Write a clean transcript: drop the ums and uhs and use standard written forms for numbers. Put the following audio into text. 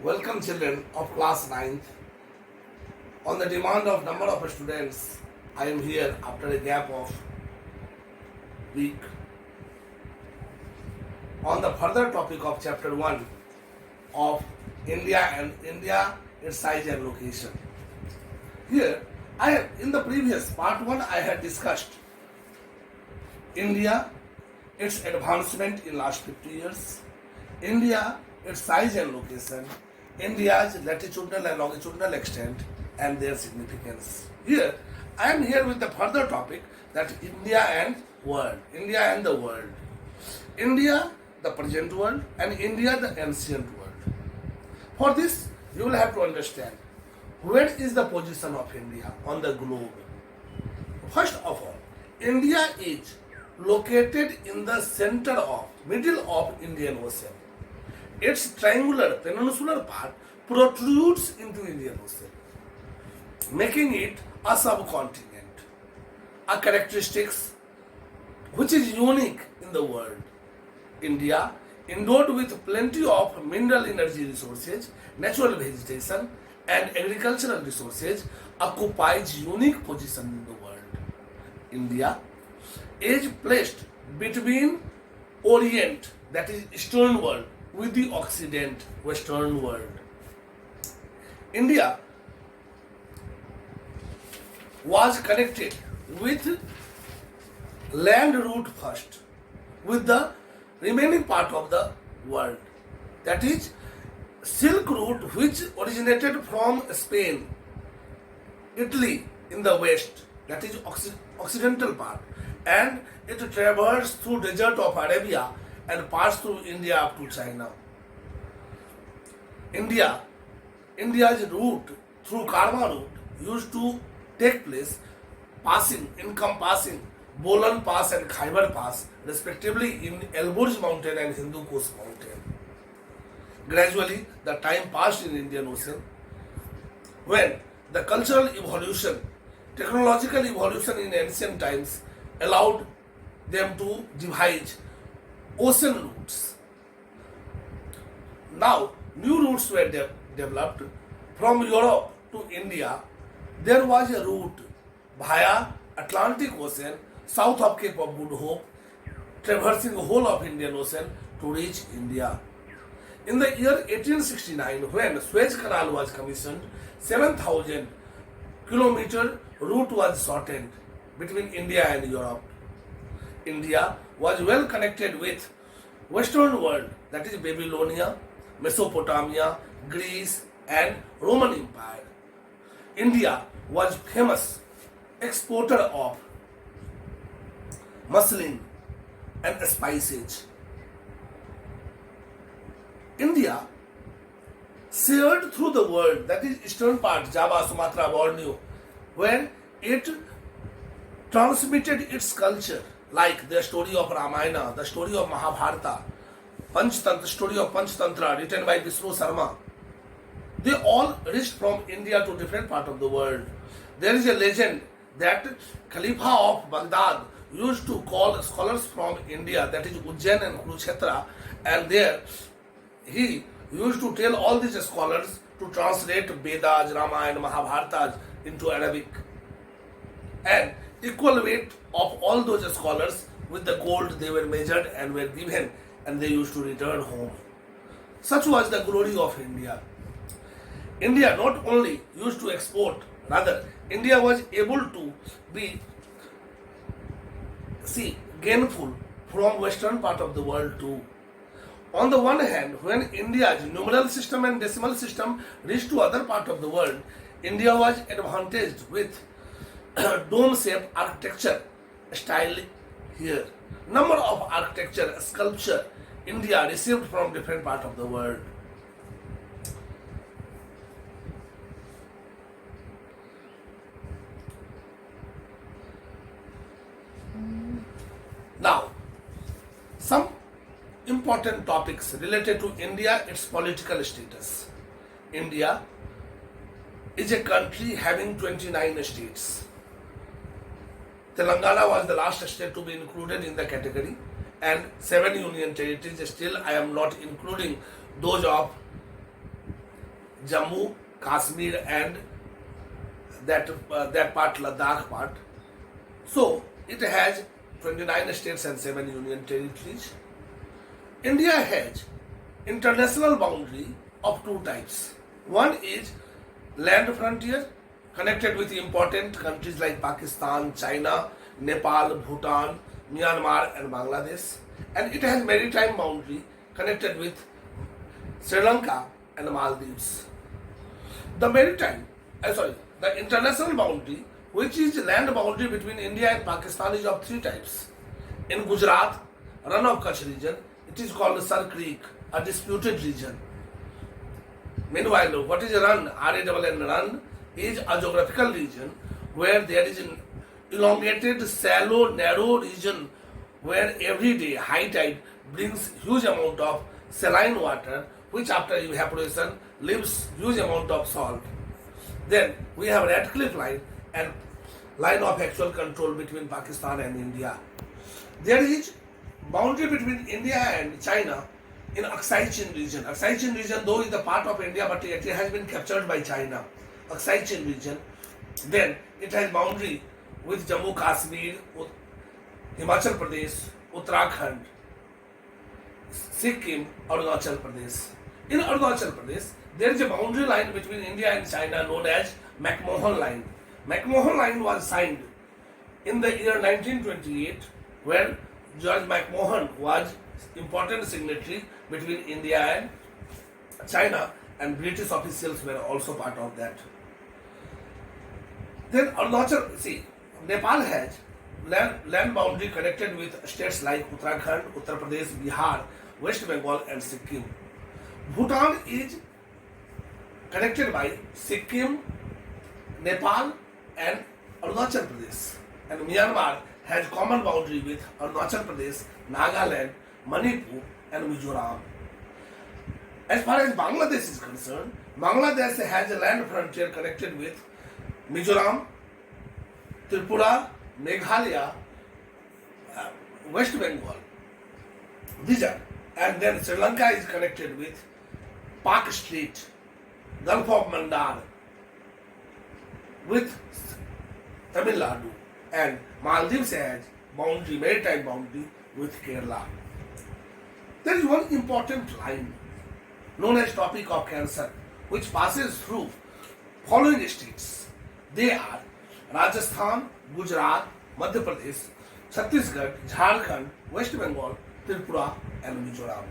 Welcome children of class 9th. On the demand of number of students, I am here after a gap of week on the further topic of chapter 1 of India and India, its size and location. Here, in the previous part 1 I had discussed India, its advancement in last 50 years, India, its size and location, India's latitudinal and longitudinal extent and their significance. Here, I am here with the further topic that India and world, India and the world. India, the present world, and India, the ancient world. For this, you will have to understand where is the position of India on the globe. First of all, India is located in the center of, middle of Indian Ocean. Its triangular peninsular part protrudes into Indian Ocean, making it a subcontinent, a characteristics which is unique in the world. India, endowed with plenty of mineral energy resources, natural vegetation, and agricultural resources, occupies unique position in the world. India is placed between Orient, that is Eastern world, with the Occident, Western world. India was connected with land route first, with the remaining part of the world. That is Silk Route, which originated from Spain, Italy in the west, that is occidental part, and it traversed through desert of Arabia and passed through India up to China. India's route through Karma route used to take place encompassing Bolan Pass and Khyber Pass, respectively in Elburz Mountain and Hindu Kush Mountain. Gradually, the time passed in Indian Ocean when the cultural evolution, technological evolution in ancient times allowed them to devise ocean routes. Now, new routes were developed from Europe to India. There was a route via Atlantic Ocean, south of Cape of Good Hope, traversing the whole of Indian Ocean to reach India. In the year 1869, when Suez Canal was commissioned, 7,000 kilometer route was shortened between India and Europe. India was well connected with Western world, that is Babylonia, Mesopotamia, Greece, and Roman Empire. India was famous exporter of muslin and spices. India sailed through the world, that is eastern part, Java, Sumatra, Borneo, where it transmitted its culture, like the story of Ramayana, the story of Mahabharata, story of Panchtantra written by Vishnu Sharma. They all reached from India to different part of the world. There is a legend that Khalifa of Baghdad used to call scholars from India, that is Ujjain and Kurukshetra, and there he used to tell all these scholars to translate Vedas, Ramayana, Mahabharata into Arabic. And equal weight of all those scholars with the gold they were measured and were given, and they used to return home. Such was the glory of India. India not only used to export, rather India was able to be gainful from western part of the world too. On the one hand, when India's numeral system and decimal system reached to other part of the world, India was advantaged with dome-shaped architecture style here. Number of architecture, sculpture, India received from different part of the world. Now, some important topics related to India, its political status. India is a country having 29 states. Telangana was the last state to be included in the category, and 7 union territories. Still, I am not including those of Jammu, Kashmir, and that part, Ladakh part. So it has 29 states and 7 union territories. India has international boundary of two types. One is land frontier connected with important countries like Pakistan, China, Nepal, Bhutan, Myanmar, and Bangladesh. And it has maritime boundary connected with Sri Lanka and Maldives. The international boundary, which is land boundary between India and Pakistan, is of three types. In Gujarat, Run of Kutch region, it is called Sar Creek, a disputed region. Meanwhile, what is Run, R-A-N-N, Run, is a geographical region where there is an elongated, shallow, narrow region where every day high tide brings huge amount of saline water, which after evaporation leaves huge amount of salt. Then we have Radcliffe Line and line of actual control between Pakistan and India. There is boundary between India and China in Aksai Chin region. Aksai Chin region, though, is the part of India, but it has been captured by China. Aksai Chin region. Then it has boundary with Jammu Kashmir, Himachal Pradesh, Uttarakhand, Sikkim, Arunachal Pradesh. In Arunachal Pradesh, there is a boundary line between India and China known as McMahon Line. McMahon Line was signed in the year 1928, where George McMahon was important signatory between India and China, and British officials were also part of that. Then Nepal has land boundary connected with states like Uttarakhand, Uttar Pradesh, Bihar, West Bengal, and Sikkim. Bhutan is connected by Sikkim, Nepal, and Arunachal Pradesh. And Myanmar has common boundary with Arunachal Pradesh, Nagaland, Manipur, and Mizoram. As far as Bangladesh is concerned, Bangladesh has a land frontier connected with Mizoram, Tripura, Meghalaya, West Bengal. These are. And then Sri Lanka is connected with Park Strait, Gulf of Mandar, with Tamil Nadu, and Maldives has maritime boundary with Kerala. There is one important line known as Tropic of Cancer, which passes through following states. They are Rajasthan, Gujarat, Madhya Pradesh, Chhattisgarh, Jharkhand, West Bengal, Tripura, and Mizoram.